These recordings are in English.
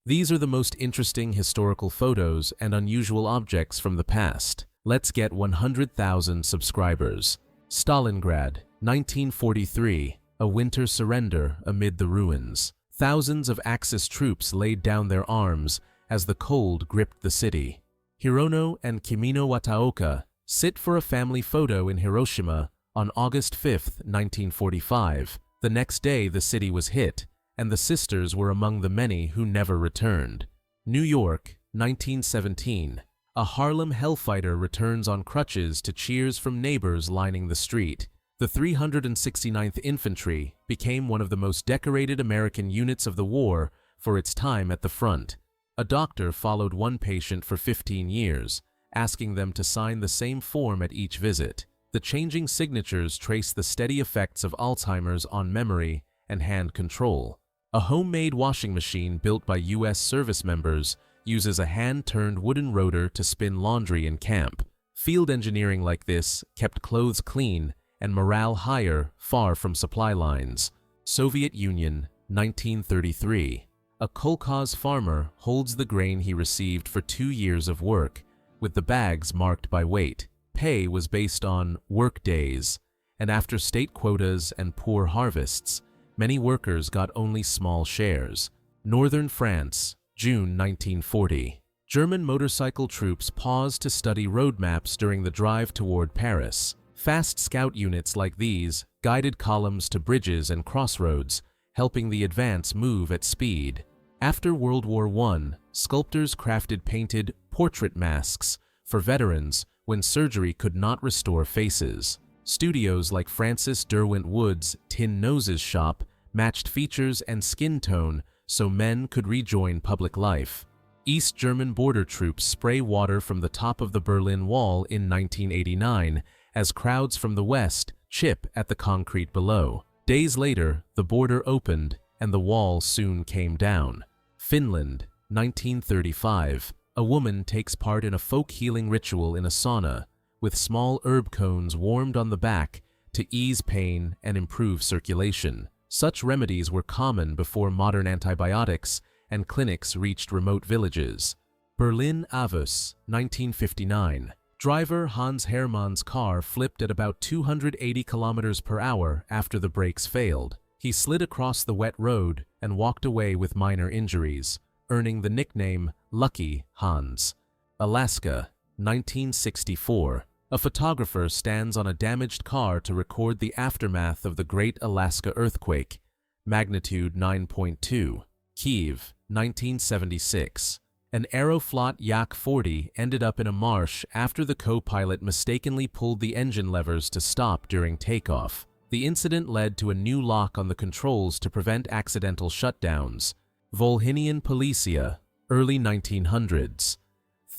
These are the most interesting historical photos and unusual objects from the past. Let's get 100,000 subscribers. Stalingrad, 1943, a winter surrender amid the ruins. Thousands of Axis troops laid down their arms as the cold gripped the city. Hirono and Kimino Wataoka sit for a family photo in Hiroshima on August 5, 1945. The next day the city was hit, and the sisters were among the many who never returned. New York, 1917. A Harlem hellfighter returns on crutches to cheers from neighbors lining the street. The 369th Infantry became one of the most decorated American units of the war for its time at the front. A doctor followed one patient for 15 years, asking them to sign the same form at each visit. The changing signatures trace the steady effects of Alzheimer's on memory and hand control. A homemade washing machine built by U.S. service members uses a hand-turned wooden rotor to spin laundry in camp. Field engineering like this kept clothes clean and morale higher far from supply lines. Soviet Union, 1933. A kolkhoz farmer holds the grain he received for 2 years of work, with the bags marked by weight. Pay was based on work days, and after state quotas and poor harvests, many workers got only small shares. Northern France, June 1940. German motorcycle troops paused to study road maps during the drive toward Paris. Fast scout units like these guided columns to bridges and crossroads, helping the advance move at speed. After World War I, sculptors crafted painted portrait masks for veterans when surgery could not restore faces. Studios like Francis Derwent Wood's Tin Noses shop matched features and skin tone so men could rejoin public life. East German border troops spray water from the top of the Berlin Wall in 1989 as crowds from the west chip at the concrete below. Days later, the border opened and the wall soon came down. Finland, 1935. A woman takes part in a folk healing ritual in a sauna, with small herb cones warmed on the back to ease pain and improve circulation. Such remedies were common before modern antibiotics and clinics reached remote villages. Berlin Avus, 1959. Driver Hans Hermann's car flipped at about 280 kilometers per hour after the brakes failed. He slid across the wet road and walked away with minor injuries, earning the nickname Lucky Hans. Alaska, 1964. A photographer stands on a damaged car to record the aftermath of the Great Alaska Earthquake, magnitude 9.2. Kyiv, 1976. An Aeroflot Yak-40 ended up in a marsh after the co-pilot mistakenly pulled the engine levers to stop during takeoff. The incident led to a new lock on the controls to prevent accidental shutdowns. Volhynian Policia, early 1900s.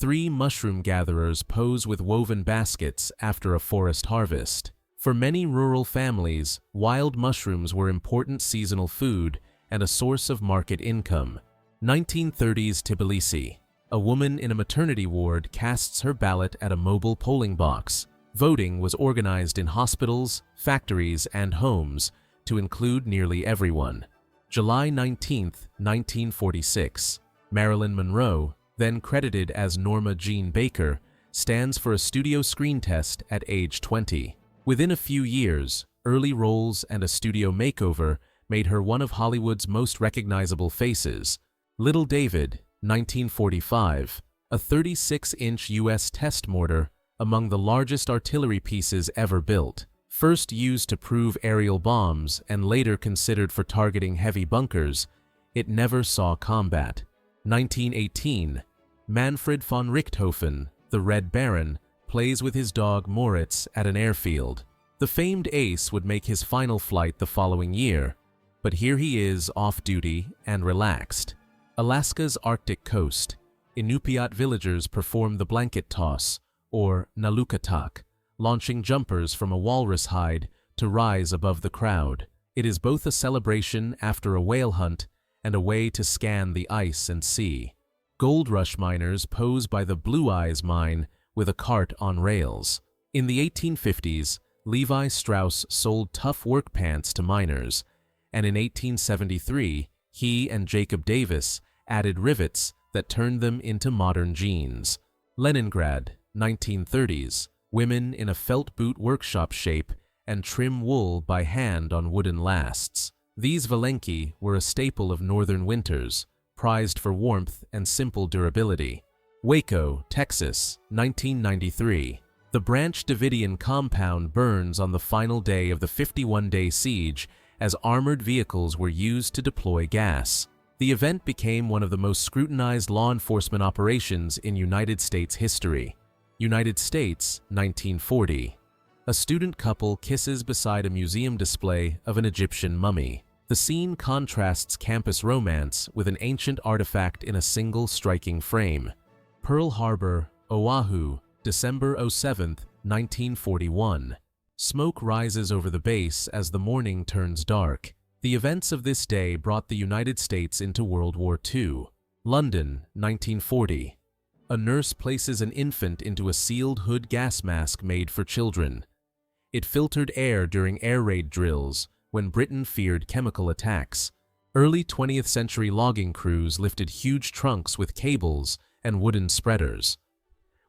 3 mushroom gatherers pose with woven baskets after a forest harvest. For many rural families, wild mushrooms were important seasonal food and a source of market income. 1930s Tbilisi. A woman in a maternity ward casts her ballot at a mobile polling box. Voting was organized in hospitals, factories, and homes to include nearly everyone. July 19, 1946. Marilyn Monroe, then credited as Norma Jean Baker, stands for a studio screen test at age 20. Within a few years, early roles and a studio makeover made her one of Hollywood's most recognizable faces. Little David, 1945, a 36-inch U.S. test mortar, among the largest artillery pieces ever built. First used to prove aerial bombs and later considered for targeting heavy bunkers, it never saw combat. 1918, Manfred von Richthofen, the Red Baron, plays with his dog Moritz at an airfield. The famed ace would make his final flight the following year, but here he is off-duty and relaxed. Alaska's Arctic coast. Inupiat villagers perform the blanket toss, or Nalukatak, launching jumpers from a walrus hide to rise above the crowd. It is both a celebration after a whale hunt and a way to scan the ice and sea. Gold rush miners pose by the Blue Eyes mine with a cart on rails. In the 1850s, Levi Strauss sold tough work pants to miners, and in 1873, he and Jacob Davis added rivets that turned them into modern jeans. Leningrad, 1930s, women in a felt boot workshop shape and trim wool by hand on wooden lasts. These valenki were a staple of northern winters, prized for warmth and simple durability. Waco, Texas, 1993. The Branch Davidian compound burns on the final day of the 51-day siege as armored vehicles were used to deploy gas. The event became one of the most scrutinized law enforcement operations in United States history. United States, 1940. A student couple kisses beside a museum display of an Egyptian mummy. The scene contrasts campus romance with an ancient artifact in a single striking frame. Pearl Harbor, Oahu, December 7, 1941. Smoke rises over the base as the morning turns dark. The events of this day brought the United States into World War II. London, 1940. A nurse places an infant into a sealed hood gas mask made for children. It filtered air during air raid drills when Britain feared chemical attacks. Early 20th century logging crews lifted huge trunks with cables and wooden spreaders.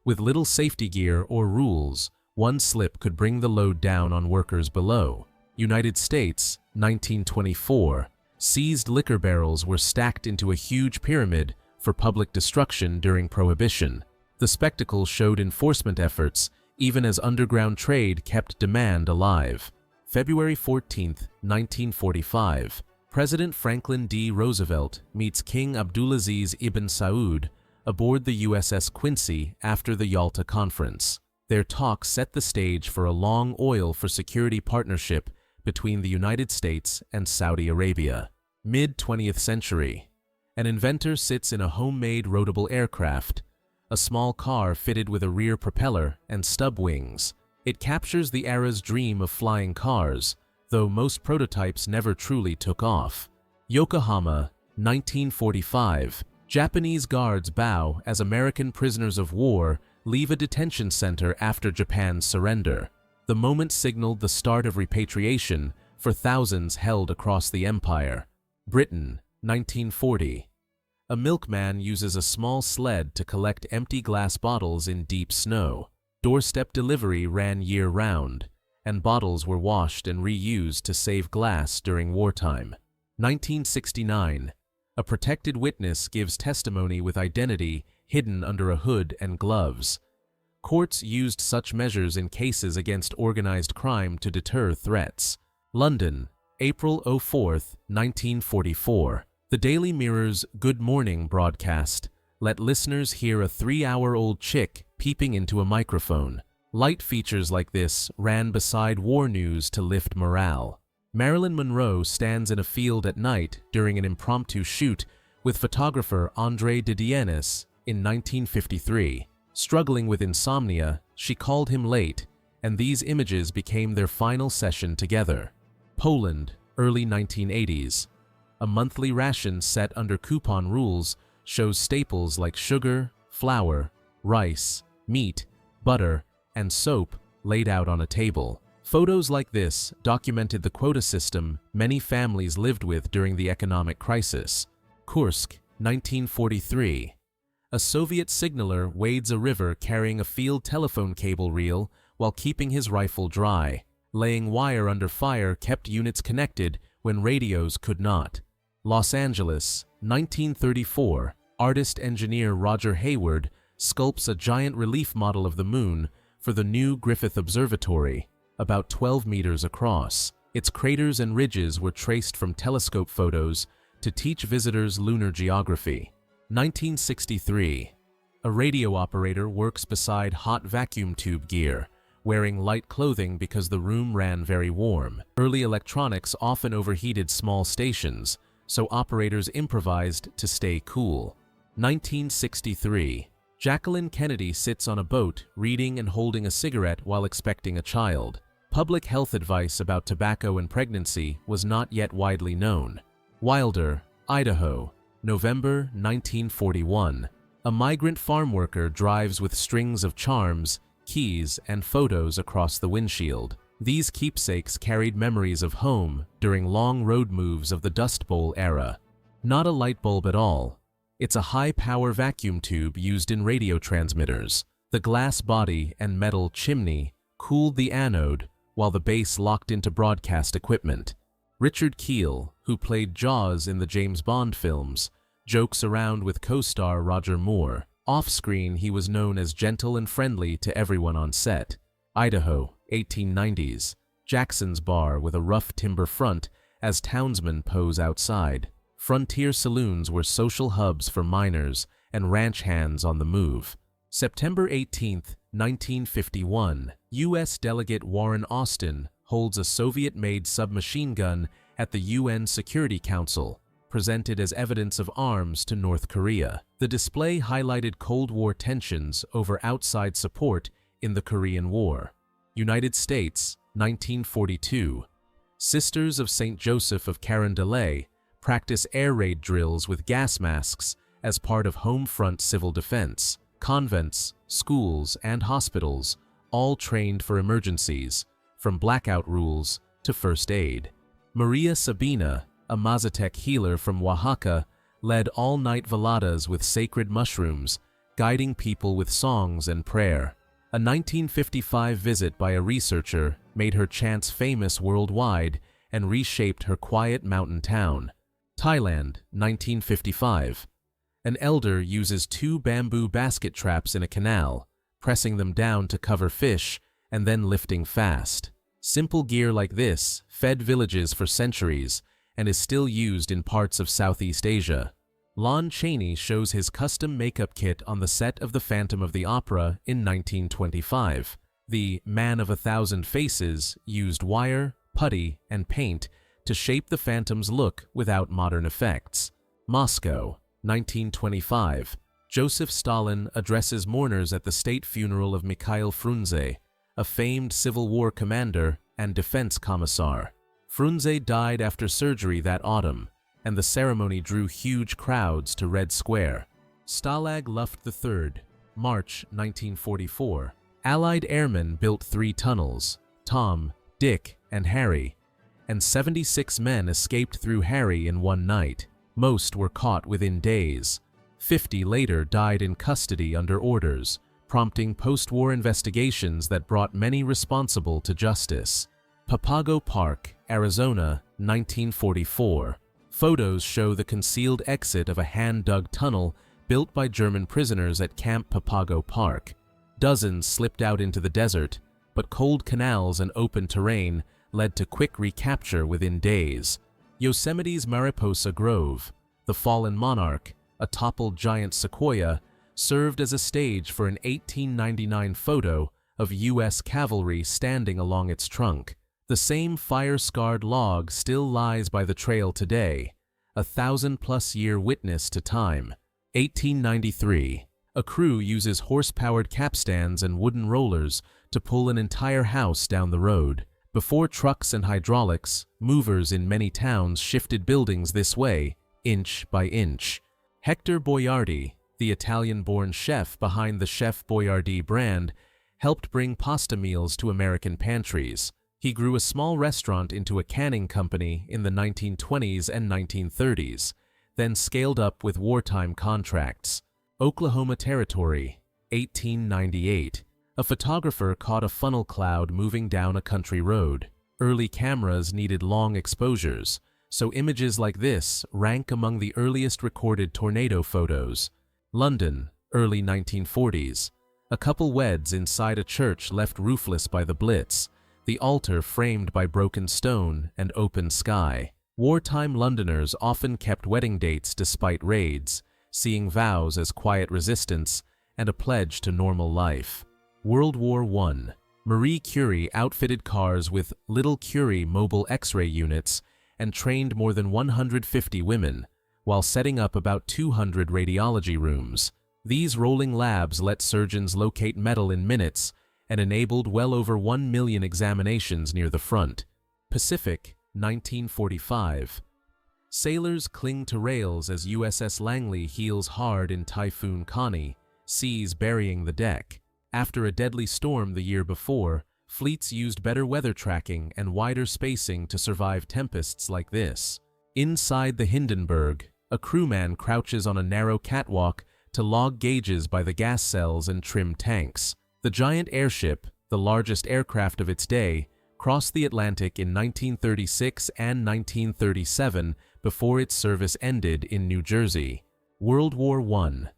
With little safety gear or rules, one slip could bring the load down on workers below. United States, 1924. Seized liquor barrels were stacked into a huge pyramid for public destruction during Prohibition. The spectacle showed enforcement efforts even as underground trade kept demand alive. February 14, 1945. President Franklin D. Roosevelt meets King Abdulaziz ibn Saud aboard the USS Quincy after the Yalta Conference. Their talk set the stage for a long oil for security partnership between the United States and Saudi Arabia. Mid-20th century. An inventor sits in a homemade roadable aircraft, a small car fitted with a rear propeller and stub wings. It captures the era's dream of flying cars, though most prototypes never truly took off. Yokohama, 1945. Japanese guards bow as American prisoners of war leave a detention center after Japan's surrender. The moment signaled the start of repatriation for thousands held across the empire. Britain, 1940. A milkman uses a small sled to collect empty glass bottles in deep snow. Doorstep delivery ran year-round, and bottles were washed and reused to save glass during wartime. 1969. A protected witness gives testimony with identity hidden under a hood and gloves. Courts used such measures in cases against organized crime to deter threats. London, April 4, 1944. The Daily Mirror's Good Morning broadcast let listeners hear a 3-hour-old chick peeping into a microphone. Light features like this ran beside war news to lift morale. Marilyn Monroe stands in a field at night during an impromptu shoot with photographer André Didienis in 1953. Struggling with insomnia, she called him late, and these images became their final session together. Poland, early 1980s. A monthly ration set under coupon rules shows staples like sugar, flour, rice, meat, butter, and soap laid out on a table. Photos like this documented the quota system many families lived with during the economic crisis. Kursk, 1943. A Soviet signaler wades a river carrying a field telephone cable reel while keeping his rifle dry. Laying wire under fire kept units connected when radios could not. Los Angeles, 1934. Artist-engineer Roger Hayward sculpts a giant relief model of the moon for the new Griffith Observatory, about 12 meters across. Its craters and ridges were traced from telescope photos to teach visitors lunar geography. 1963. A radio operator works beside hot vacuum tube gear, wearing light clothing because the room ran very warm. Early electronics often overheated small stations, so operators improvised to stay cool. 1963. Jacqueline Kennedy sits on a boat reading and holding a cigarette while expecting a child. Public health advice about tobacco and pregnancy was not yet widely known. Wilder, Idaho, November 1941. A migrant farm worker drives with strings of charms, keys, and photos across the windshield. These keepsakes carried memories of home during long road moves of the Dust Bowl era. Not a light bulb at all. It's a high-power vacuum tube used in radio transmitters. The glass body and metal chimney cooled the anode while the base locked into broadcast equipment. Richard Keel, who played Jaws in the James Bond films, jokes around with co-star Roger Moore. Off-screen, he was known as gentle and friendly to everyone on set. Idaho, 1890s. Jackson's Bar with a rough timber front as townsmen pose outside. Frontier saloons were social hubs for miners and ranch hands on the move. September 18, 1951, U.S. Delegate Warren Austin holds a Soviet-made submachine gun at the UN Security Council, presented as evidence of arms to North Korea. The display highlighted Cold War tensions over outside support in the Korean War. United States, 1942. Sisters of St. Joseph of Carondelet practice air raid drills with gas masks as part of homefront civil defense. Convents, schools, and hospitals all trained for emergencies, from blackout rules to first aid. Maria Sabina, a Mazatec healer from Oaxaca, led all-night veladas with sacred mushrooms, guiding people with songs and prayer. A 1955 visit by a researcher made her chants famous worldwide and reshaped her quiet mountain town. Thailand, 1955. An elder uses 2 bamboo basket traps in a canal, pressing them down to cover fish and then lifting fast. Simple gear like this fed villages for centuries and is still used in parts of Southeast Asia. Lon Chaney shows his custom makeup kit on the set of The Phantom of the Opera in 1925. The Man of 1,000 Faces used wire, putty, and paint to shape the Phantom's look without modern effects. Moscow, 1925. Joseph Stalin addresses mourners at the state funeral of Mikhail Frunze, a famed Civil War commander and defense commissar. Frunze died after surgery that autumn, and the ceremony drew huge crowds to Red Square. Stalag Luft III, March 1944. Allied airmen built 3 tunnels, Tom, Dick, and Harry, and 76 men escaped through Harry in one night. Most were caught within days. 50 later died in custody under orders, prompting post-war investigations that brought many responsible to justice. Papago Park, Arizona, 1944. Photos show the concealed exit of a hand-dug tunnel built by German prisoners at Camp Papago Park. Dozens slipped out into the desert, but cold canals and open terrain led to quick recapture within days. Yosemite's Mariposa Grove, the fallen monarch, a toppled giant sequoia, served as a stage for an 1899 photo of U.S. cavalry standing along its trunk. The same fire-scarred log still lies by the trail today, a 1,000-plus-year witness to time. 1893. A crew uses horse-powered capstans and wooden rollers to pull an entire house down the road. Before trucks and hydraulics, movers in many towns shifted buildings this way, inch by inch. Hector Boiardi, the Italian-born chef behind the Chef Boyardee brand, helped bring pasta meals to American pantries. He grew a small restaurant into a canning company in the 1920s and 1930s, then scaled up with wartime contracts. Oklahoma Territory, 1898. A photographer caught a funnel cloud moving down a country road. Early cameras needed long exposures, so images like this rank among the earliest recorded tornado photos. London, early 1940s. A couple weds inside a church left roofless by the Blitz, the altar framed by broken stone and open sky. Wartime Londoners often kept wedding dates despite raids, seeing vows as quiet resistance and a pledge to normal life. World War I. Marie Curie outfitted cars with Little Curie mobile X-ray units and trained more than 150 women, while setting up about 200 radiology rooms. These rolling labs let surgeons locate metal in minutes and enabled well over 1 million examinations near the front. Pacific, 1945. Sailors cling to rails as USS Langley heels hard in Typhoon Connie, seas burying the deck. After a deadly storm the year before, fleets used better weather tracking and wider spacing to survive tempests like this. Inside the Hindenburg, a crewman crouches on a narrow catwalk to log gauges by the gas cells and trim tanks. The giant airship, the largest aircraft of its day, crossed the Atlantic in 1936 and 1937 before its service ended in New Jersey. World War I.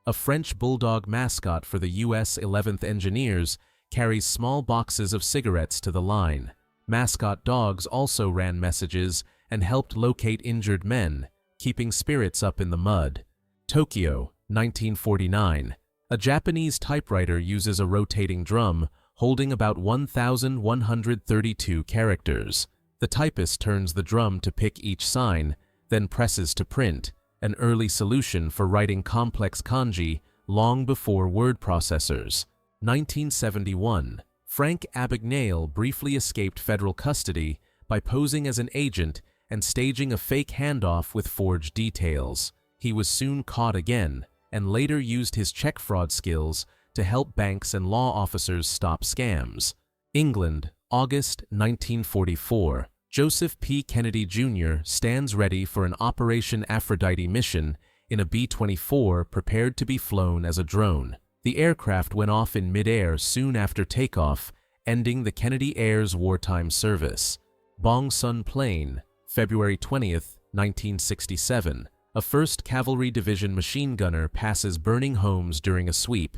A French bulldog mascot for the U.S. 11th Engineers carries small boxes of cigarettes to the line. Mascot dogs also ran messages and helped locate injured men, keeping spirits up in the mud. Tokyo, 1949. A Japanese typewriter uses a rotating drum holding about 1,132 characters. The typist turns the drum to pick each sign, then presses to print, an early solution for writing complex kanji long before word processors. 1971. Frank Abagnale briefly escaped federal custody by posing as an agent and staging a fake handoff with forged details. He was soon caught again, and later used his check fraud skills to help banks and law officers stop scams. England, August 1944. Joseph P. Kennedy Jr. stands ready for an Operation Aphrodite mission in a B-24 prepared to be flown as a drone. The aircraft went off in mid-air soon after takeoff, ending the Kennedy Air's wartime service. Bong Sun Plain, February 20, 1967. A 1st Cavalry Division machine gunner passes burning homes during a sweep,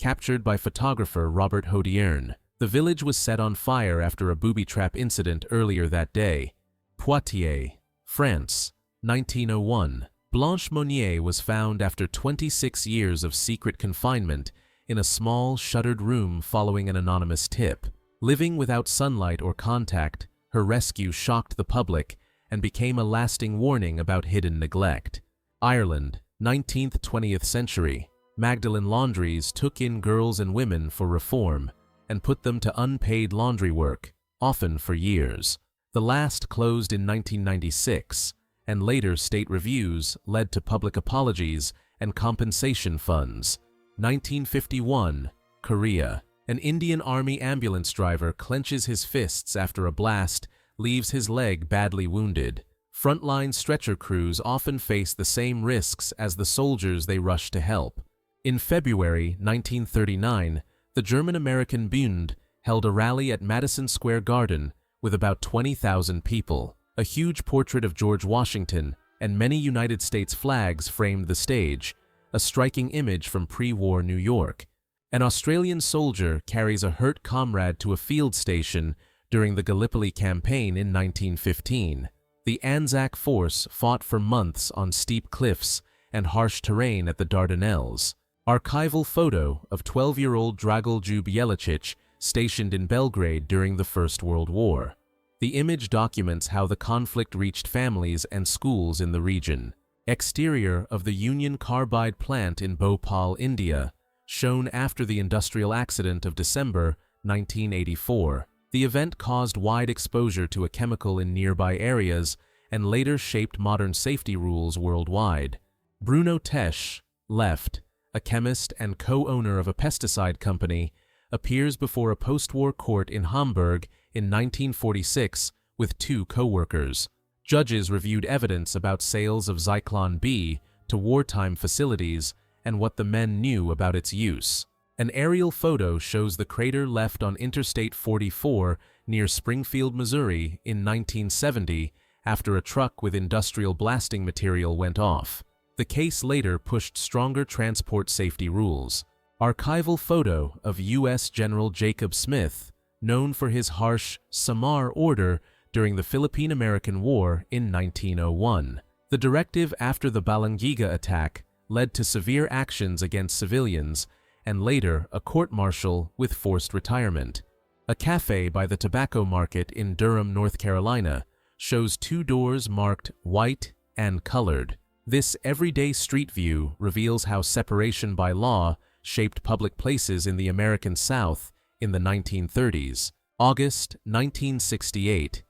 captured by photographer Robert Hodierne. The village was set on fire after a booby trap incident earlier that day. Poitiers, France, 1901. Blanche Monnier was found after 26 years of secret confinement in a small, shuttered room following an anonymous tip. Living without sunlight or contact, her rescue shocked the public and became a lasting warning about hidden neglect. Ireland, 19th–20th century. Magdalen laundries took in girls and women for reform and put them to unpaid laundry work, often for years. The last closed in 1996, and later state reviews led to public apologies and compensation funds. 1951, Korea. An Indian Army ambulance driver clenches his fists after a blast leaves his leg badly wounded. Frontline stretcher crews often face the same risks as the soldiers they rush to help. In February 1939, the German-American Bund held a rally at Madison Square Garden with about 20,000 people. A huge portrait of George Washington and many United States flags framed the stage, a striking image from pre-war New York. An Australian soldier carries a hurt comrade to a field station during the Gallipoli campaign in 1915. The Anzac Force fought for months on steep cliffs and harsh terrain at the Dardanelles. Archival photo of 12-year-old Dragoljub Jelicic stationed in Belgrade during the First World War. The image documents how the conflict reached families and schools in the region. Exterior of the Union Carbide plant in Bhopal, India, shown after the industrial accident of December 1984. The event caused wide exposure to a chemical in nearby areas and later shaped modern safety rules worldwide. Bruno Tesch, left, a chemist and co-owner of a pesticide company, appears before a post-war court in Hamburg in 1946 with 2 co-workers. Judges reviewed evidence about sales of Zyklon B to wartime facilities and what the men knew about its use. An aerial photo shows the crater left on Interstate 44 near Springfield, Missouri in 1970 after a truck with industrial blasting material went off. The case later pushed stronger transport safety rules. Archival photo of U.S. General Jacob Smith, known for his harsh Samar order during the Philippine-American War in 1901. The directive after the Balangiga attack led to severe actions against civilians and later a court-martial with forced retirement. A cafe by the tobacco market in Durham, North Carolina, shows 2 doors marked white and colored. This everyday street view reveals how separation by law shaped public places in the American South in the 1930s. August 1968.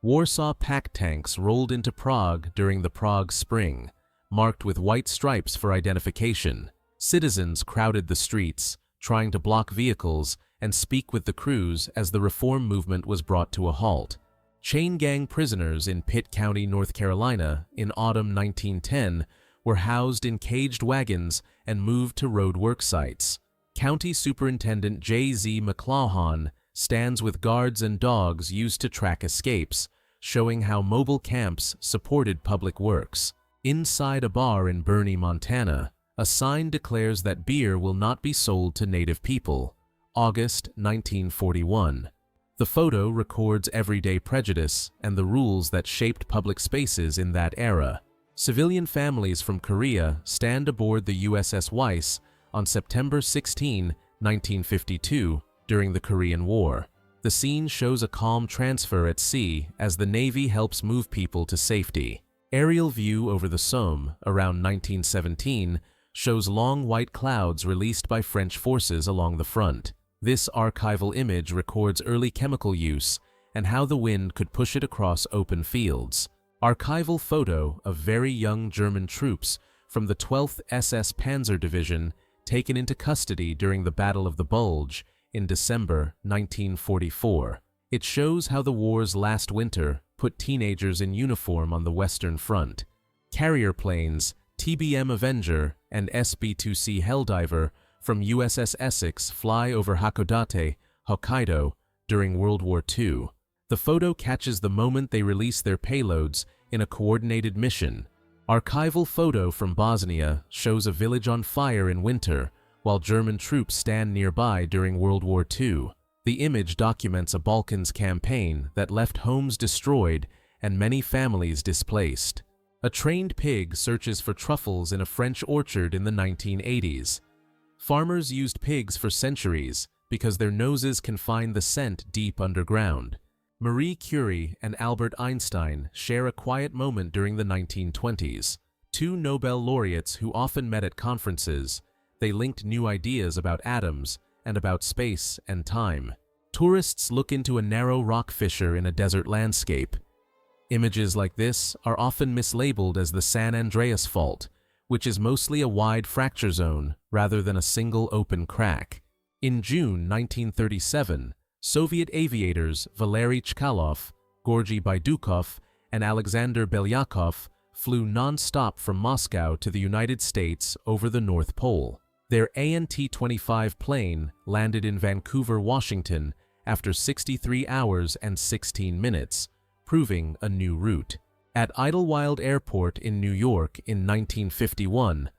Warsaw pack tanks rolled into Prague during the Prague Spring, marked with white stripes for identification. Citizens crowded the streets, trying to block vehicles and speak with the crews as the reform movement was brought to a halt. Chain gang prisoners in Pitt County, North Carolina, in autumn 1910 were housed in caged wagons and moved to road work sites. County Superintendent J.Z. McClawhon stands with guards and dogs used to track escapes, showing how mobile camps supported public works. Inside a bar in Bernie, Montana, a sign declares that beer will not be sold to Native people. August 1941. The photo records everyday prejudice and the rules that shaped public spaces in that era. Civilian families from Korea stand aboard the USS Weiss on September 16, 1952, during the Korean War. The scene shows a calm transfer at sea as the Navy helps move people to safety. Aerial view over the Somme around 1917 shows long white clouds released by French forces along the front. This archival image records early chemical use and how the wind could push it across open fields. Archival photo of very young German troops from the 12th SS Panzer Division taken into custody during the Battle of the Bulge in December 1944. It shows how the war's last winter put teenagers in uniform on the Western Front. Carrier planes, TBM Avenger and SB-2C Helldiver from USS Essex fly over Hakodate, Hokkaido, during World War II. The photo catches the moment they release their payloads in a coordinated mission. Archival photo from Bosnia shows a village on fire in winter, while German troops stand nearby during World War II. The image documents a Balkans campaign that left homes destroyed and many families displaced. A trained pig searches for truffles in a French orchard in the 1980s. Farmers used pigs for centuries because their noses can find the scent deep underground. Marie Curie and Albert Einstein share a quiet moment during the 1920s. Two Nobel laureates who often met at conferences, they linked new ideas about atoms and about space and time. Tourists look into a narrow rock fissure in a desert landscape. Images like this are often mislabeled as the San Andreas Fault, which is mostly a wide fracture zone rather than a single open crack. In June 1937, Soviet aviators Valery Chkalov, Georgy Baidukov, and Alexander Belyakov flew non-stop from Moscow to the United States over the North Pole. Their AN-T-25 plane landed in Vancouver, Washington after 63 hours and 16 minutes, proving a new route. At Idlewild Airport in New York in 1951,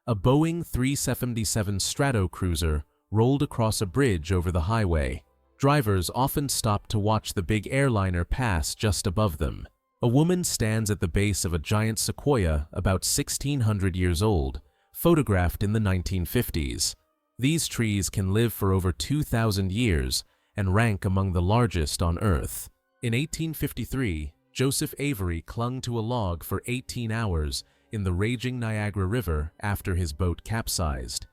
a Boeing 377 Stratocruiser rolled across a bridge over the highway. Drivers often stopped to watch the big airliner pass just above them. A woman stands at the base of a giant sequoia about 1,600 years old, photographed in the 1950s. These trees can live for over 2,000 years and rank among the largest on Earth. In 1853, Joseph Avery clung to a log for 18 hours in the raging Niagara River after his boat capsized.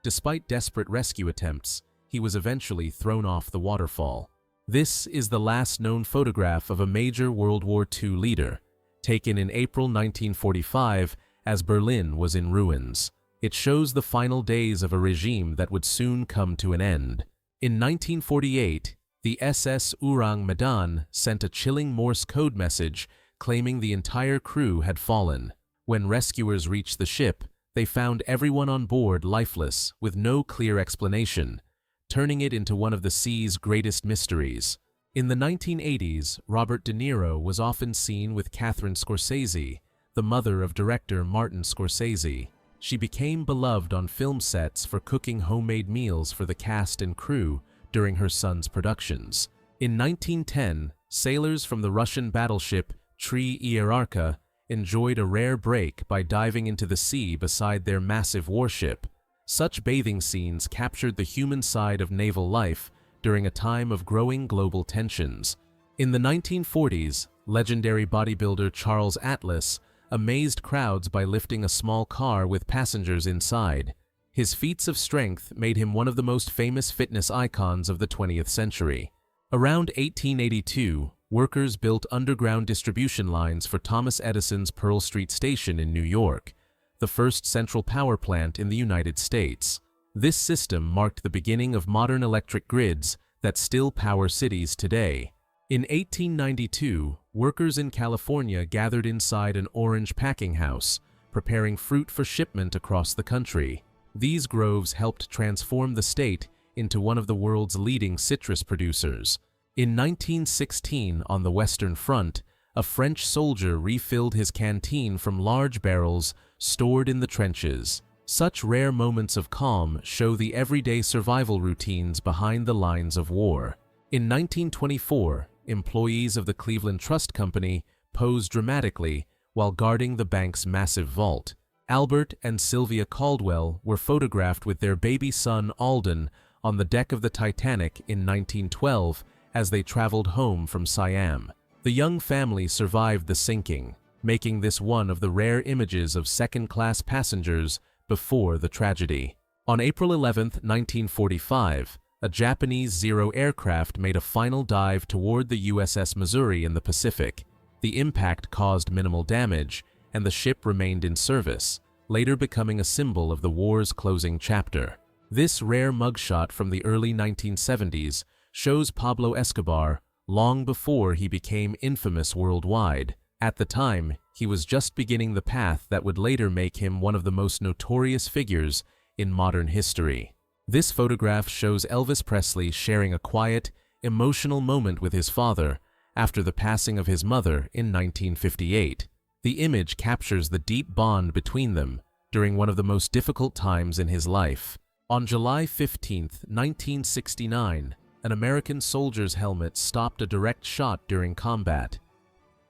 Despite desperate rescue attempts, he was eventually thrown off the waterfall. This is the last known photograph of a major World War II leader, taken in April 1945 as Berlin was in ruins. It shows the final days of a regime that would soon come to an end. In 1948, the SS Orang Medan sent a chilling Morse code message claiming the entire crew had fallen. When rescuers reached the ship, they found everyone on board lifeless with no clear explanation, turning it into one of the sea's greatest mysteries. In the 1980s, Robert De Niro was often seen with Catherine Scorsese, the mother of director Martin Scorsese. She became beloved on film sets for cooking homemade meals for the cast and crew during her son's productions. In 1910, sailors from the Russian battleship Tri Ierarka enjoyed a rare break by diving into the sea beside their massive warship. Such bathing scenes captured the human side of naval life during a time of growing global tensions. In the 1940s, legendary bodybuilder Charles Atlas amazed crowds by lifting a small car with passengers inside. His feats of strength made him one of the most famous fitness icons of the 20th century. Around 1882, workers built underground distribution lines for Thomas Edison's Pearl Street Station in New York, the first central power plant in the United States. This system marked the beginning of modern electric grids that still power cities today. In 1892, workers in California gathered inside an orange packing house, preparing fruit for shipment across the country. These groves helped transform the state into one of the world's leading citrus producers. In 1916, on the Western Front, a French soldier refilled his canteen from large barrels stored in the trenches. Such rare moments of calm show the everyday survival routines behind the lines of war. In 1924, employees of the Cleveland Trust Company posed dramatically while guarding the bank's massive vault. Albert and Sylvia Caldwell were photographed with their baby son Alden on the deck of the Titanic in 1912 as they traveled home from Siam. The young family survived the sinking, making this one of the rare images of second-class passengers before the tragedy. On April 11, 1945, a Japanese Zero aircraft made a final dive toward the USS Missouri in the Pacific. The impact caused minimal damage, and the ship remained in service, later becoming a symbol of the war's closing chapter. This rare mugshot from the early 1970s shows Pablo Escobar long before he became infamous worldwide. At the time, he was just beginning the path that would later make him one of the most notorious figures in modern history. This photograph shows Elvis Presley sharing a quiet, emotional moment with his father after the passing of his mother in 1958. The image captures the deep bond between them during one of the most difficult times in his life. On July 15, 1969, an American soldier's helmet stopped a direct shot during combat.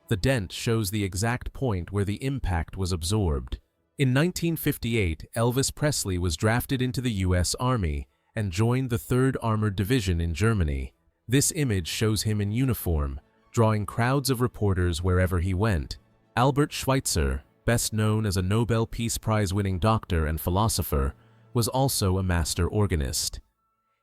The dent shows the exact point where the impact was absorbed. In 1958, Elvis Presley was drafted into the U.S. Army and joined the 3rd Armored Division in Germany. This image shows him in uniform, drawing crowds of reporters wherever he went. Albert Schweitzer, best known as a Nobel Peace Prize-winning doctor and philosopher, was also a master organist.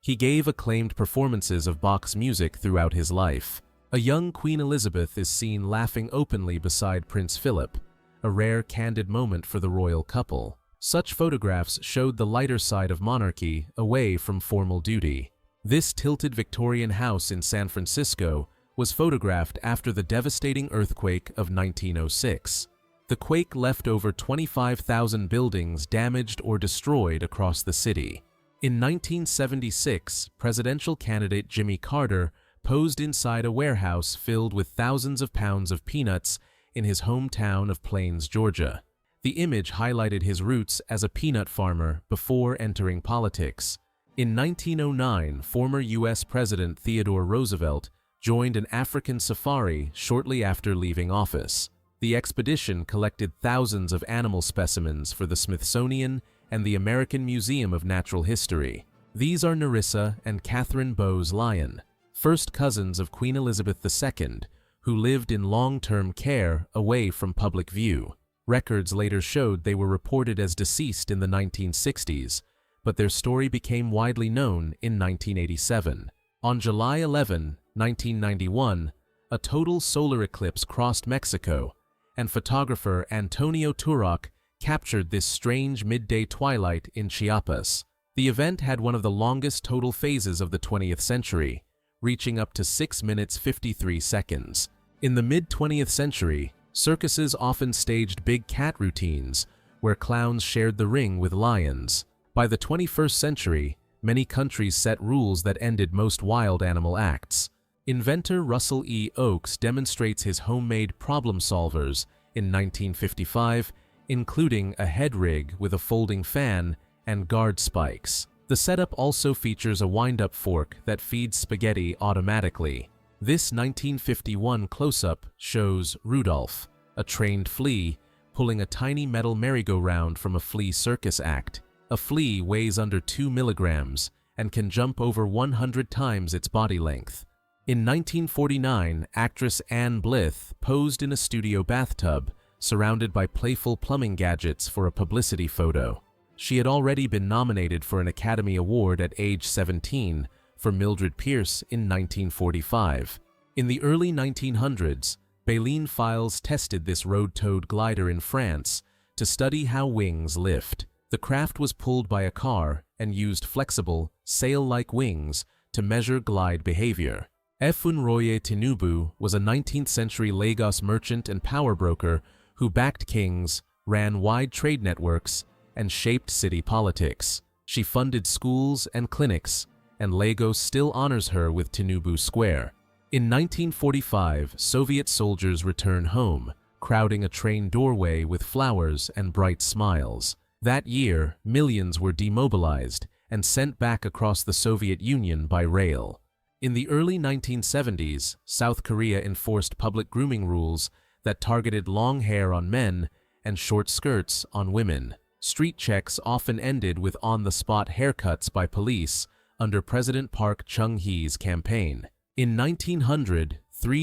He gave acclaimed performances of Bach's music throughout his life. A young Queen Elizabeth is seen laughing openly beside Prince Philip, a rare candid moment for the royal couple. Such photographs showed the lighter side of monarchy away from formal duty. This tilted Victorian house in San Francisco was photographed after the devastating earthquake of 1906. The quake left over 25,000 buildings damaged or destroyed across the city. In 1976, presidential candidate Jimmy Carter posed inside a warehouse filled with thousands of pounds of peanuts in his hometown of Plains, Georgia. The image highlighted his roots as a peanut farmer before entering politics. In 1909, former U.S. President Theodore Roosevelt joined an African safari shortly after leaving office. The expedition collected thousands of animal specimens for the Smithsonian and the American Museum of Natural History. These are Nerissa and Catherine Bowes Lyon, first cousins of Queen Elizabeth II, who lived in long-term care away from public view. Records later showed they were reported as deceased in the 1960s, but their story became widely known in 1987. On July 11, 1991, a total solar eclipse crossed Mexico, and photographer Antonio Turok captured this strange midday twilight in Chiapas. The event had one of the longest total phases of the 20th century, reaching up to 6 minutes 53 seconds. In the mid-20th century, circuses often staged big cat routines, where clowns shared the ring with lions. By the 21st century, many countries set rules that ended most wild animal acts. Inventor Russell E. Oakes demonstrates his homemade problem solvers in 1955, including a head rig with a folding fan and guard spikes. The setup also features a wind-up fork that feeds spaghetti automatically. This 1951 close-up shows Rudolph, a trained flea, pulling a tiny metal merry-go-round from a flea circus act. A flea weighs under 2 milligrams and can jump over 100 times its body length. In 1949, actress Anne Blyth posed in a studio bathtub, surrounded by playful plumbing gadgets for a publicity photo. She had already been nominated for an Academy Award at age 17 for Mildred Pierce in 1945. In the early 1900s, baleen files tested this road-towed glider in France to study how wings lift. The craft was pulled by a car and used flexible, sail-like wings to measure glide behavior. Efunroye Tinubu was a 19th-century Lagos merchant and power broker who backed kings, ran wide trade networks, and shaped city politics. She funded schools and clinics, and Lagos still honors her with Tinubu Square. In 1945, Soviet soldiers returned home, crowding a train doorway with flowers and bright smiles. That year, millions were demobilized and sent back across the Soviet Union by rail. In the early 1970s, South Korea enforced public grooming rules that targeted long hair on men and short skirts on women. Street checks often ended with on-the-spot haircuts by police under President Park Chung-hee's campaign. In 1900,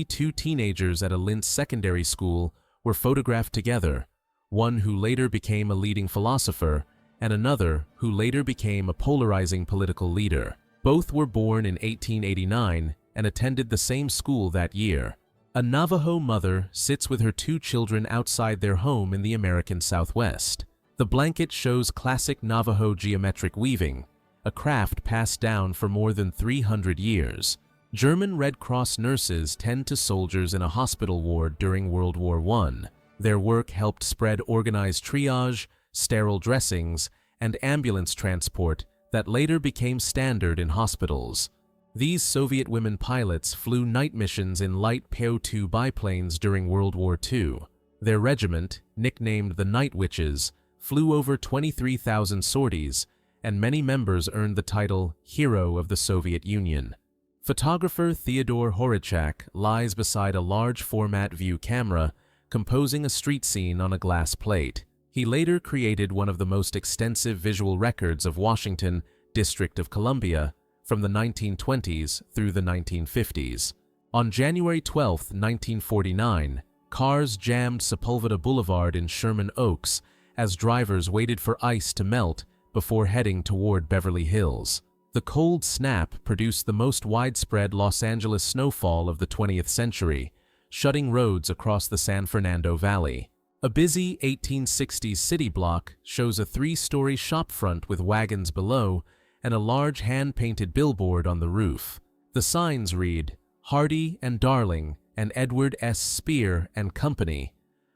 two teenagers at a Linz secondary school were photographed together, one who later became a leading philosopher and another who later became a polarizing political leader. Both were born in 1889 and attended the same school that year. A Navajo mother sits with her two children outside their home in the American Southwest. The blanket shows classic Navajo geometric weaving, a craft passed down for more than 300 years. German Red Cross nurses tend to soldiers in a hospital ward during World War I. Their work helped spread organized triage, sterile dressings, and ambulance transport that later became standard in hospitals. These Soviet women pilots flew night missions in light Po-2 biplanes during World War II. Their regiment, nicknamed the Night Witches, flew over 23,000 sorties, and many members earned the title Hero of the Soviet Union. Photographer Theodore Horichak lies beside a large-format view camera, composing a street scene on a glass plate. He later created one of the most extensive visual records of Washington, District of Columbia, from the 1920s through the 1950s. On January 12, 1949, cars jammed Sepulveda Boulevard in Sherman Oaks as drivers waited for ice to melt before heading toward Beverly Hills. The cold snap produced the most widespread Los Angeles snowfall of the 20th century, shutting roads across the San Fernando Valley. A busy 1860s city block shows a three-story shopfront with wagons below and a large hand-painted billboard on the roof. The signs read, "Hardy and Darling and Edward S. Spear and Company,"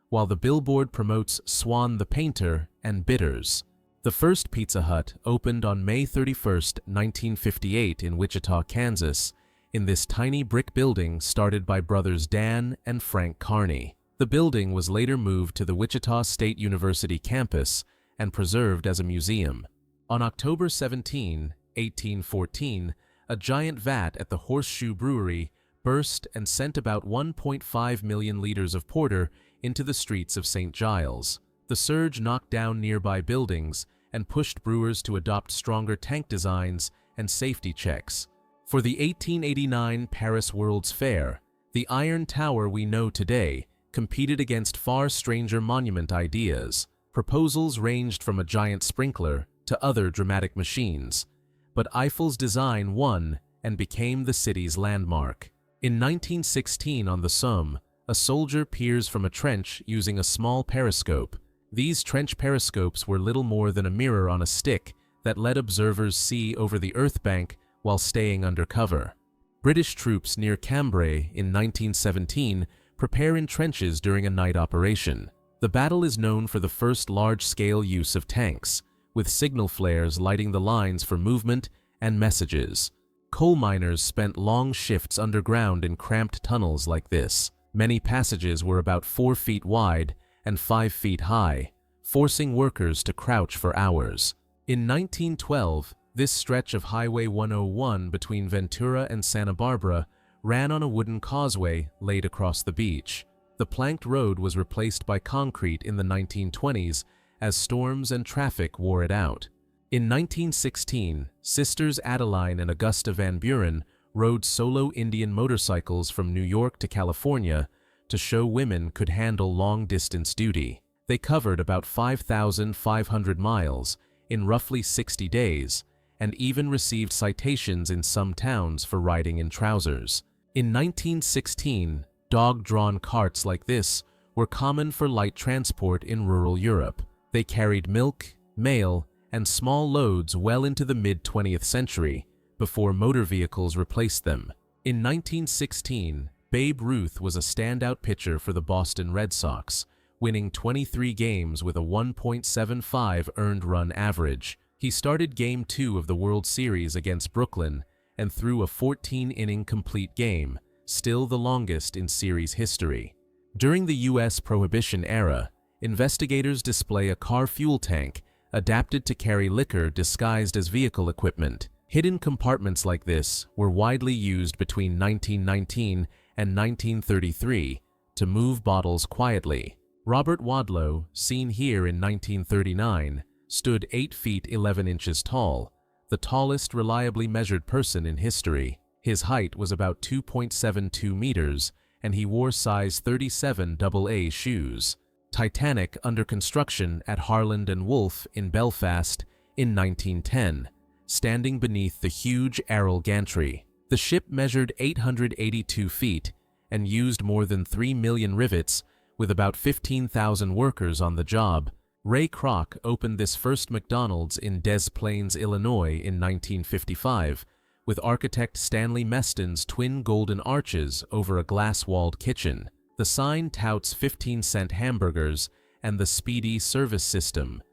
while the billboard promotes Swan the Painter and Bitters. The first Pizza Hut opened on May 31, 1958 in Wichita, Kansas, in this tiny brick building started by brothers Dan and Frank Carney. The building was later moved to the Wichita State University campus and preserved as a museum. On October 17, 1814, a giant vat at the Horseshoe Brewery burst and sent about 1.5 million liters of porter into the streets of St. Giles. The surge knocked down nearby buildings and pushed brewers to adopt stronger tank designs and safety checks. For the 1889 Paris World's Fair, the Iron Tower we know today competed against far stranger monument ideas. Proposals ranged from a giant sprinkler to other dramatic machines, but Eiffel's design won and became the city's landmark. In 1916 on the Somme, a soldier peers from a trench using a small periscope. These trench periscopes were little more than a mirror on a stick that let observers see over the earth bank while staying under cover. British troops near Cambrai in 1917 prepare in trenches during a night operation. The battle is known for the first large-scale use of tanks, with signal flares lighting the lines for movement and messages. Coal miners spent long shifts underground in cramped tunnels like this. Many passages were about 4 feet wide and 5 feet high, forcing workers to crouch for hours. In 1912, this stretch of Highway 101 between Ventura and Santa Barbara ran on a wooden causeway laid across the beach. The planked road was replaced by concrete in the 1920s as storms and traffic wore it out. In 1916, sisters Adeline and Augusta Van Buren rode solo Indian motorcycles from New York to California to show women could handle long-distance duty. They covered about 5,500 miles in roughly 60 days and even received citations in some towns for riding in trousers. In 1916, dog-drawn carts like this were common for light transport in rural Europe. They carried milk, mail, and small loads well into the mid-20th century before motor vehicles replaced them. In 1916, Babe Ruth was a standout pitcher for the Boston Red Sox, winning 23 games with a 1.75 earned run average. He started Game 2 of the World Series against Brooklyn and threw a 14-inning complete game, still the longest in series history. During the U.S. Prohibition era, investigators display a car fuel tank adapted to carry liquor disguised as vehicle equipment. Hidden compartments like this were widely used between 1919 and 1933 to move bottles quietly. Robert Wadlow, seen here in 1939, stood 8 feet 11 inches tall, the tallest reliably measured person in history. His height was about 2.72 meters, and he wore size 37 AA shoes. Titanic under construction at Harland and Wolff in Belfast in 1910, standing beneath the huge Arrol gantry. The ship measured 882 feet and used more than 3 million rivets with about 15,000 workers on the job. Ray Kroc opened this first McDonald's in Des Plaines, Illinois in 1955, with architect Stanley Meston's twin golden arches over a glass-walled kitchen. The sign touts 15-cent hamburgers and the speedy service system,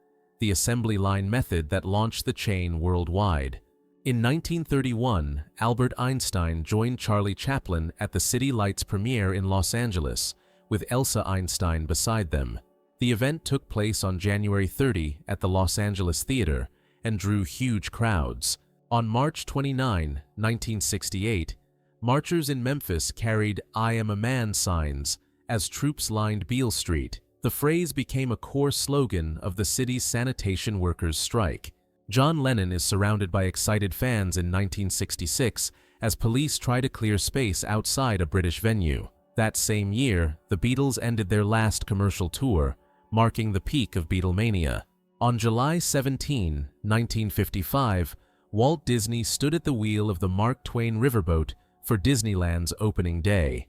the assembly line method that launched the chain worldwide. In 1931, Albert Einstein joined Charlie Chaplin at the City Lights premiere in Los Angeles, with Elsa Einstein beside them. The event took place on January 30 at the Los Angeles Theater and drew huge crowds. On March 29, 1968, marchers in Memphis carried "I am a man" signs as troops lined Beale Street. The phrase became a core slogan of the city's sanitation workers' strike. John Lennon is surrounded by excited fans in 1966 as police try to clear space outside a British venue. That same year, the Beatles ended their last commercial tour, marking the peak of Beatlemania. On July 17, 1955, Walt Disney stood at the wheel of the Mark Twain riverboat for Disneyland's opening day.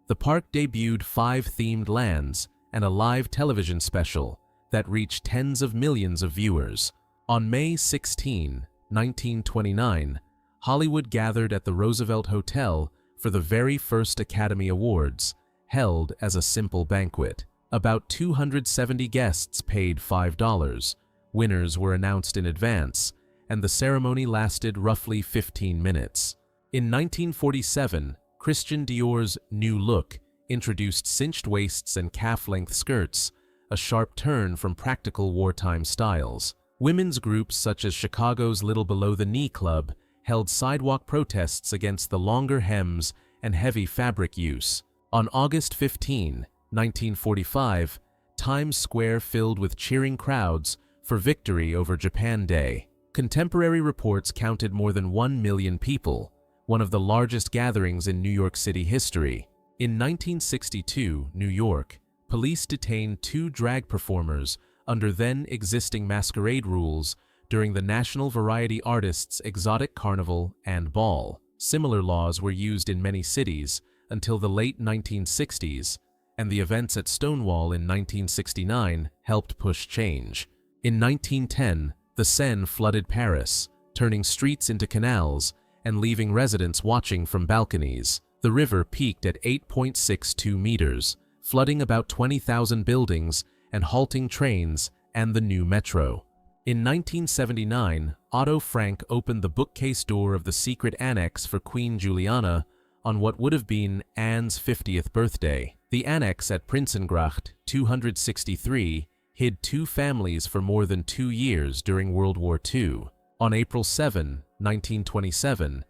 The park debuted 5 themed lands and a live television special that reached tens of millions of viewers. On May 16, 1929, Hollywood gathered at the Roosevelt Hotel for the very first Academy Awards, held as a simple banquet. About 270 guests paid $5. Winners were announced in advance, and the ceremony lasted roughly 15 minutes. In 1947, Christian Dior's New Look introduced cinched waists and calf-length skirts, a sharp turn from practical wartime styles. Women's groups such as Chicago's Little Below the Knee Club held sidewalk protests against the longer hems and heavy fabric use. On August 15, 1945, Times Square filled with cheering crowds for victory over Japan Day. Contemporary reports counted more than 1 million people, one of the largest gatherings in New York City history. In 1962, New York, police detained 2 drag performers under then-existing masquerade rules during the National Variety Artists' Exotic Carnival and Ball. Similar laws were used in many cities until the late 1960s, and the events at Stonewall in 1969 helped push change. In 1910, the Seine flooded Paris, turning streets into canals and leaving residents watching from balconies. The river peaked at 8.62 meters, flooding about 20,000 buildings and halting trains and the new metro. In 1979, Otto Frank opened the bookcase door of the secret annex for Queen Juliana on what would have been Anne's 50th birthday. The annex at Prinsengracht 263 hid 2 families for more than 2 years during World War II. On April 7, 1927,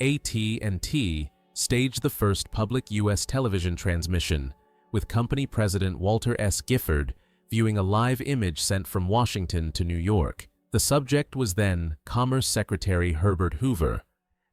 AT&T staged the first public U.S. television transmission, with company president Walter S. Gifford viewing a live image sent from Washington to New York. The subject was then Commerce Secretary Herbert Hoover,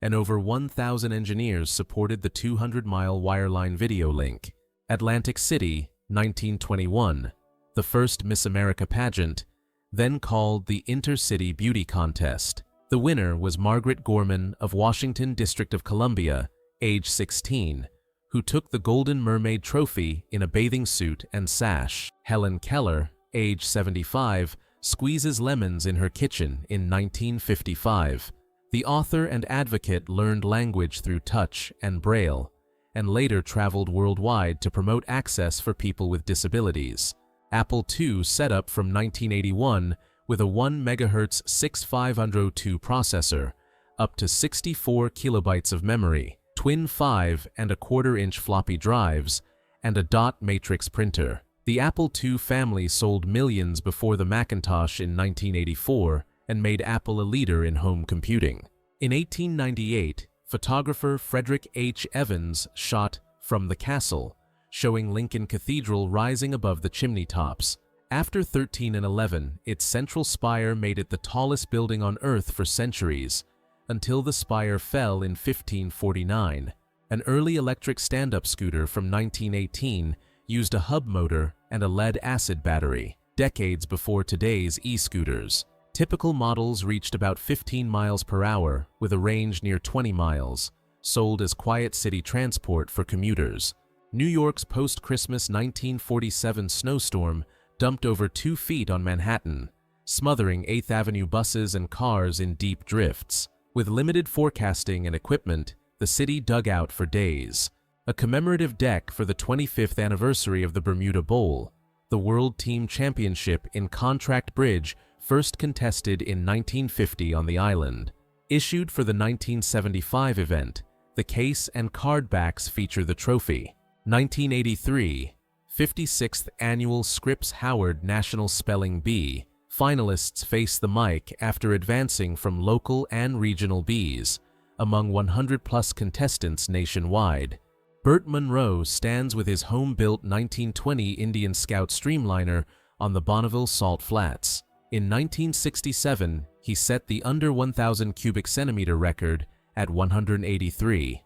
and over 1,000 engineers supported the 200-mile wireline video link. Atlantic City, 1921, the first Miss America pageant, then called the Intercity Beauty Contest. The winner was Margaret Gorman of Washington, District of Columbia, age 16, who took the Golden Mermaid Trophy in a bathing suit and sash. Helen Keller, age 75, squeezes lemons in her kitchen in 1955. The author and advocate learned language through touch and braille, and later traveled worldwide to promote access for people with disabilities. Apple II set up from 1981 with a 1 MHz 6502 processor, up to 64 kilobytes of memory, twin 5¼ floppy drives, and a dot matrix printer. The Apple II family sold millions before the Macintosh in 1984 and made Apple a leader in home computing. In 1898, photographer Frederick H. Evans shot From the Castle, showing Lincoln Cathedral rising above the chimney tops. After 1311, its central spire made it the tallest building on Earth for centuries, until the spire fell in 1549. An early electric stand-up scooter from 1918 used a hub motor and a lead-acid battery, decades before today's e-scooters. Typical models reached about 15 miles per hour, with a range near 20 miles, sold as quiet city transport for commuters. New York's post-Christmas 1947 snowstorm dumped over 2 feet on Manhattan, smothering 8th Avenue buses and cars in deep drifts. With limited forecasting and equipment, the city dug out for days. A commemorative deck for the 25th anniversary of the Bermuda Bowl, the World Team Championship in contract bridge first contested in 1950 on the island. Issued for the 1975 event, the case and card backs feature the trophy. 1983, 56th Annual Scripps Howard National Spelling Bee. Finalists face the mic after advancing from local and regional bees, among 100-plus contestants nationwide. Burt Munro stands with his home-built 1920 Indian Scout Streamliner on the Bonneville Salt Flats. In 1967, he set the under 1,000 cubic centimeter record at 183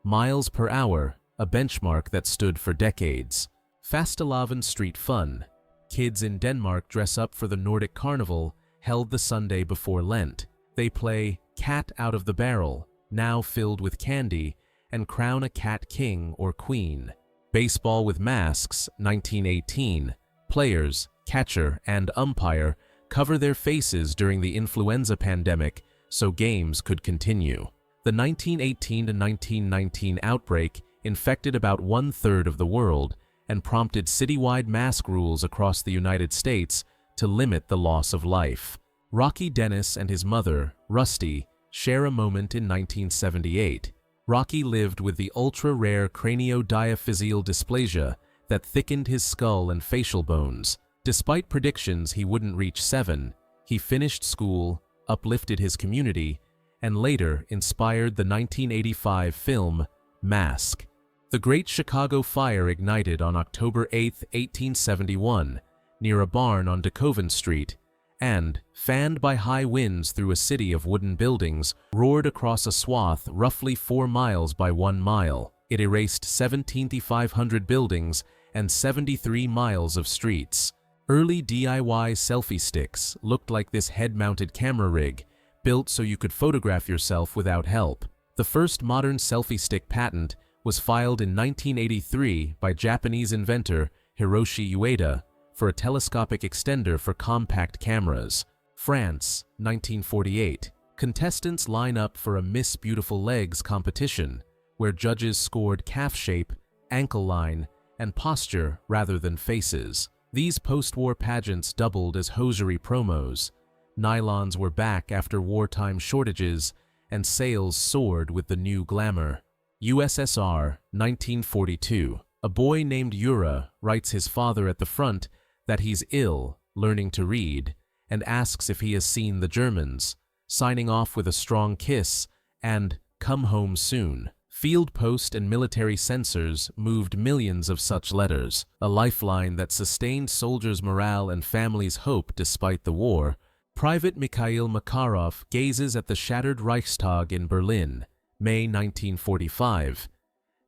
miles per hour, a benchmark that stood for decades. Fastelavn Street Fun. Kids in Denmark dress up for the Nordic Carnival, held the Sunday before Lent. They play Cat Out of the Barrel, now filled with candy, and crown a cat king or queen. Baseball with Masks, 1918. Players, catcher, and umpire cover their faces during the influenza pandemic so games could continue. The 1918 to 1919 outbreak infected about 1/3 of the world and prompted citywide mask rules across the United States to limit the loss of life. Rocky Dennis and his mother, Rusty, share a moment in 1978. Rocky lived with the ultra-rare craniodiaphyseal dysplasia that thickened his skull and facial bones. Despite predictions he wouldn't reach 7, he finished school, uplifted his community, and later inspired the 1985 film Mask. The Great Chicago Fire ignited on October 8, 1871, near a barn on DeKoven Street, and, fanned by high winds through a city of wooden buildings, roared across a swath roughly 4 miles by 1 mile. It erased 17,500 buildings and 73 miles of streets. Early DIY selfie sticks looked like this head-mounted camera rig, built so you could photograph yourself without help. The first modern selfie stick patent was filed in 1983 by Japanese inventor Hiroshi Ueda for a telescopic extender for compact cameras. France, 1948. Contestants line up for a Miss Beautiful Legs competition, where judges scored calf shape, ankle line, and posture rather than faces. These post-war pageants doubled as hosiery promos. Nylons were back after wartime shortages, and sales soared with the new glamour. USSR, 1942. A boy named Yura writes his father at the front that he's ill, learning to read, and asks if he has seen the Germans, signing off with a strong kiss and "come home soon." Field post and military censors moved millions of such letters, a lifeline that sustained soldiers' morale and families' hope despite the war. Private Mikhail Makarov gazes at the shattered Reichstag in Berlin, May 1945,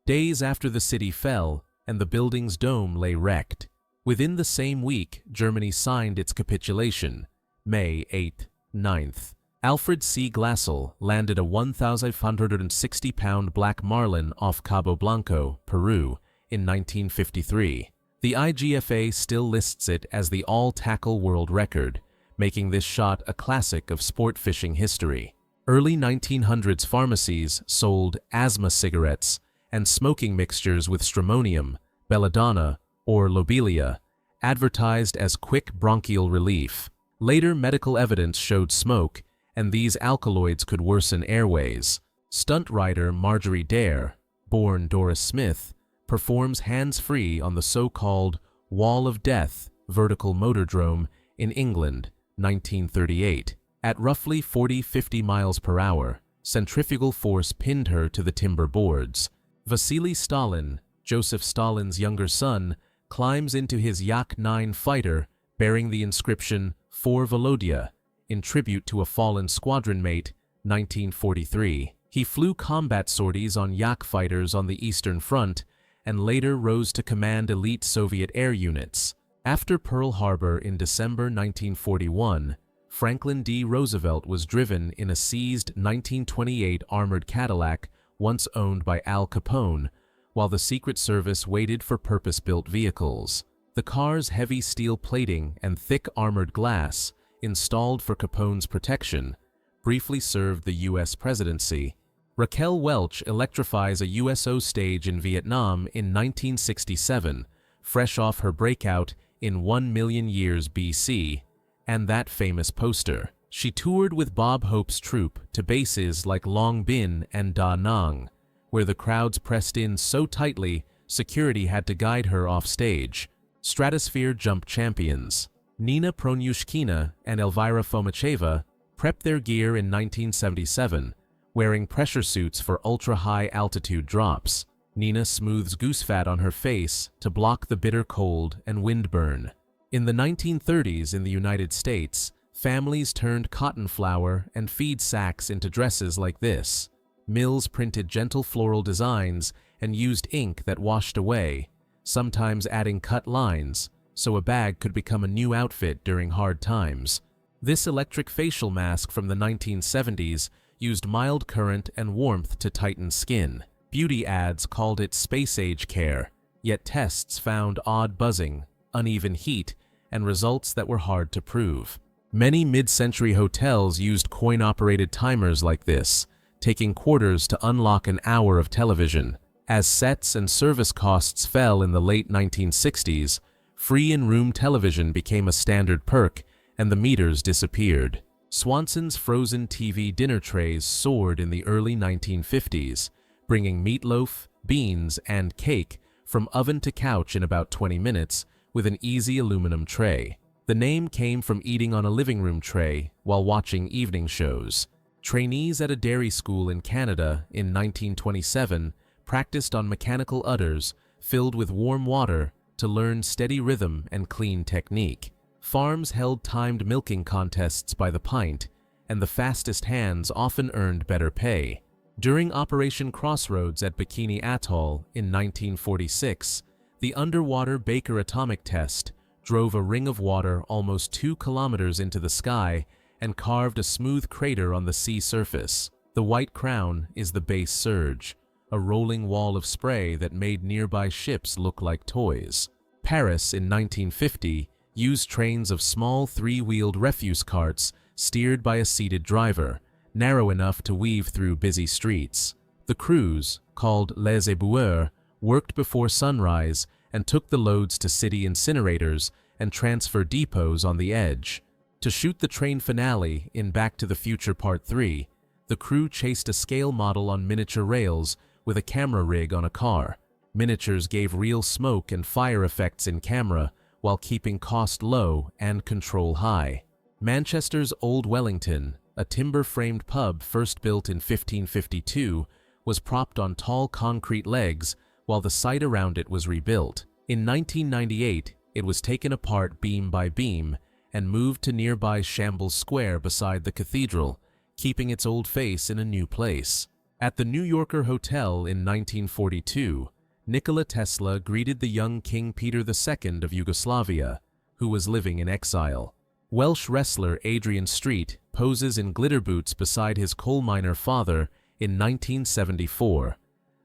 days after the city fell and the building's dome lay wrecked. Within the same week, Germany signed its capitulation, May 8th, 9th. Alfred C. Glassell landed a 1,560-pound black marlin off Cabo Blanco, Peru, in 1953. The IGFA still lists it as the all-tackle world record, making this shot a classic of sport fishing history. Early 1900s pharmacies sold asthma cigarettes and smoking mixtures with stramonium, belladonna, or lobelia, advertised as quick bronchial relief. Later medical evidence showed smoke, and these alkaloids could worsen airways. Stunt rider Marjorie Dare, born Doris Smith, performs hands-free on the so-called Wall of Death vertical motordrome in England, 1938. At roughly 40-50 miles per hour, centrifugal force pinned her to the timber boards. Vasily Stalin, Joseph Stalin's younger son, climbs into his Yak-9 fighter bearing the inscription "For Volodya," in tribute to a fallen squadron mate, 1943. He flew combat sorties on Yak fighters on the Eastern Front and later rose to command elite Soviet air units. After Pearl Harbor in December 1941, Franklin D. Roosevelt was driven in a seized 1928 armored Cadillac once owned by Al Capone, while the Secret Service waited for purpose-built vehicles. The car's heavy steel plating and thick armored glass, installed for Capone's protection, briefly served the U.S. presidency. Raquel Welch electrifies a USO stage in Vietnam in 1967, fresh off her breakout in 1 Million Years BC, and that famous poster. She toured with Bob Hope's troupe to bases like Long Bin and Da Nang, where the crowds pressed in so tightly security had to guide her off stage. Stratosphere jump champions Nina Pronyushkina and Elvira Fomacheva prepped their gear in 1977, wearing pressure suits for ultra-high altitude drops. Nina smooths goose fat on her face to block the bitter cold and windburn. In the 1930s in the United States, families turned cotton flour and feed sacks into dresses like this. Mills printed gentle floral designs and used ink that washed away, sometimes adding cut lines, so a bag could become a new outfit during hard times. This electric facial mask from the 1970s used mild current and warmth to tighten skin. Beauty ads called it space-age care, yet tests found odd buzzing, uneven heat, and results that were hard to prove. Many mid-century hotels used coin-operated timers like this, taking quarters to unlock an hour of television. As sets and service costs fell in the late 1960s, free in-room television became a standard perk, and the meters disappeared. Swanson's frozen TV dinner trays soared in the early 1950s, bringing meatloaf, beans, and cake from oven to couch in about 20 minutes with an easy aluminum tray. The name came from eating on a living room tray while watching evening shows. Trainees at a dairy school in Canada in 1927 practiced on mechanical udders filled with warm water to learn steady rhythm and clean technique. Farms held timed milking contests by the pint, and the fastest hands often earned better pay. During Operation Crossroads at Bikini Atoll in 1946, the underwater Baker atomic test drove a ring of water almost 2 kilometers into the sky and carved a smooth crater on the sea surface. The White Crown is the base surge, a rolling wall of spray that made nearby ships look like toys. Paris in 1950 used trains of small 3-wheeled refuse carts steered by a seated driver, narrow enough to weave through busy streets. The crews, called les éboueurs, worked before sunrise and took the loads to city incinerators and transfer depots on the edge. To shoot the train finale in Back to the Future Part 3, the crew chased a scale model on miniature rails with a camera rig on a car. Miniatures gave real smoke and fire effects in camera while keeping cost low and control high. Manchester's Old Wellington, a timber-framed pub first built in 1552, was propped on tall concrete legs while the site around it was rebuilt. In 1998, it was taken apart beam by beam and moved to nearby Shambles Square beside the cathedral, keeping its old face in a new place. At the New Yorker Hotel in 1942, Nikola Tesla greeted the young King Peter II of Yugoslavia, who was living in exile. Welsh wrestler Adrian Street poses in glitter boots beside his coal miner father in 1974,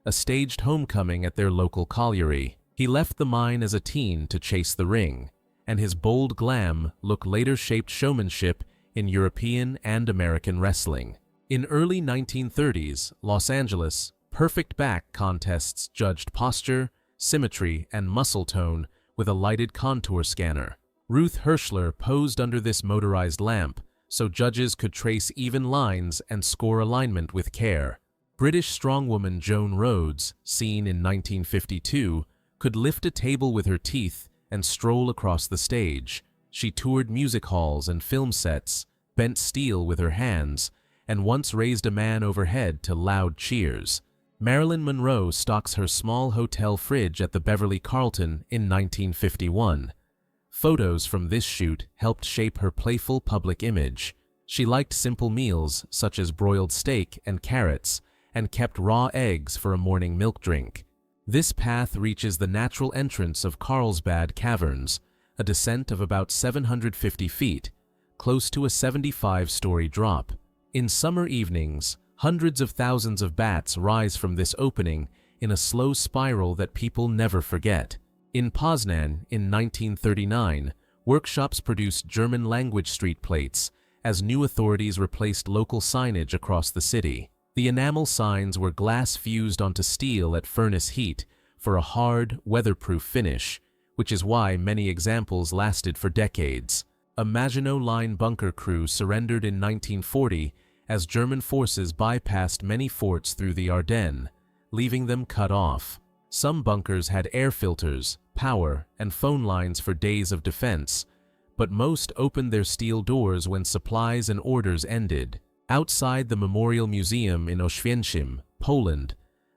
a staged homecoming at their local colliery. He left the mine as a teen to chase the ring, and his bold glam look later shaped showmanship in European and American wrestling. In early 1930s, Los Angeles, perfect back contests judged posture, symmetry, and muscle tone with a lighted contour scanner. Ruth Hirschler posed under this motorized lamp so judges could trace even lines and score alignment with care. British strongwoman Joan Rhodes, seen in 1952, could lift a table with her teeth and stroll across the stage. She toured music halls and film sets, bent steel with her hands, and once raised a man overhead to loud cheers. Marilyn Monroe stocks her small hotel fridge at the Beverly Carlton in 1951. Photos from this shoot helped shape her playful public image. She liked simple meals such as broiled steak and carrots, and kept raw eggs for a morning milk drink. This path reaches the natural entrance of Carlsbad Caverns, a descent of about 750 feet, close to a 75-story drop. In summer evenings, hundreds of thousands of bats rise from this opening in a slow spiral that people never forget. In Poznan, in 1939, workshops produced German-language street plates as new authorities replaced local signage across the city. The enamel signs were glass fused onto steel at furnace heat for a hard, weatherproof finish, which is why many examples lasted for decades. A Maginot Line bunker crew surrendered in 1940 as German forces bypassed many forts through the Ardennes, leaving them cut off. Some bunkers had air filters, power, and phone lines for days of defense, but most opened their steel doors when supplies and orders ended. Outside the Memorial Museum in Oświęcim, Poland,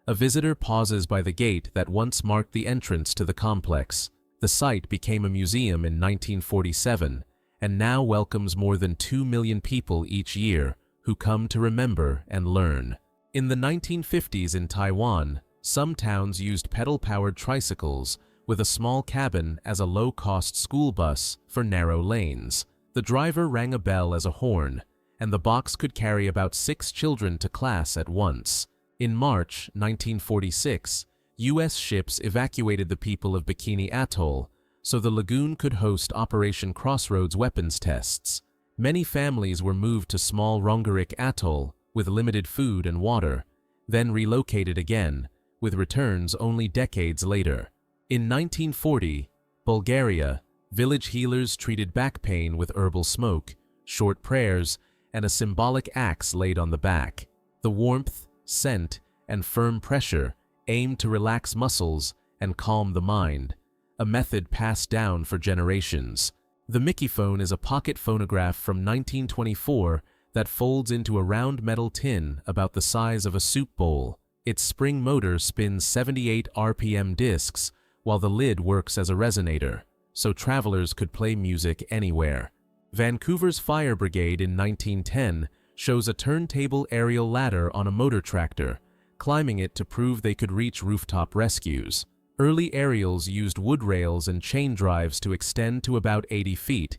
a visitor pauses by the gate that once marked the entrance to the complex. The site became a museum in 1947 and now welcomes more than 2 million people each year who come to remember and learn. In the 1950s in Taiwan, some towns used pedal-powered tricycles with a small cabin as a low-cost school bus for narrow lanes. The driver rang a bell as a horn, and the box could carry about 6 children to class at once. In March 1946, U.S. ships evacuated the people of Bikini Atoll so the lagoon could host Operation Crossroads weapons tests. Many families were moved to small Rongerik Atoll with limited food and water, then relocated again, with returns only decades later. In 1940, Bulgaria, village healers treated back pain with herbal smoke, short prayers, and a symbolic axe laid on the back. The warmth, scent, and firm pressure aimed to relax muscles and calm the mind, a method passed down for generations. The Mickey phone is a pocket phonograph from 1924 that folds into a round metal tin about the size of a soup bowl. Its spring motor spins 78 RPM discs, while the lid works as a resonator, so travelers could play music anywhere. Vancouver's fire brigade in 1910 shows a turntable aerial ladder on a motor tractor, climbing it to prove they could reach rooftop rescues. Early aerials used wood rails and chain drives to extend to about 80 feet,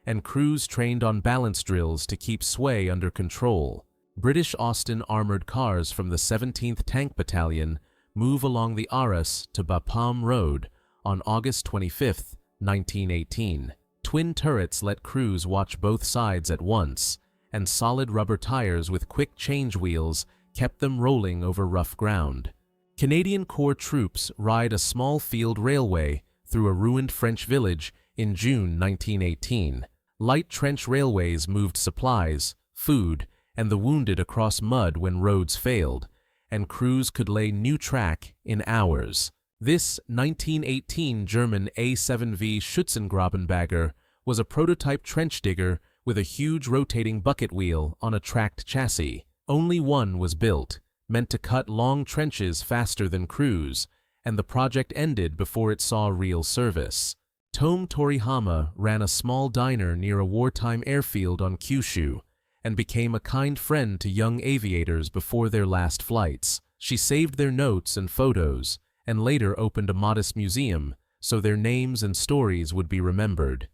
and crews trained on balance drills to keep sway under control. British Austin armored cars from the 17th Tank Battalion move along the Arras to Bapaume Road on August 25, 1918. Twin turrets let crews watch both sides at once, and solid rubber tires with quick change wheels kept them rolling over rough ground. Canadian Corps troops ride a small field railway through a ruined French village in June 1918. Light trench railways moved supplies, food, and the wounded across mud when roads failed, and crews could lay new track in hours. This 1918 German A7V Schützengrabenbagger was a prototype trench digger with a huge rotating bucket wheel on a tracked chassis. Only one was built, meant to cut long trenches faster than crews, and the project ended before it saw real service. Tome Torihama ran a small diner near a wartime airfield on Kyushu and became a kind friend to young aviators before their last flights. She saved their notes and photos, and later opened a modest museum so their names and stories would be remembered.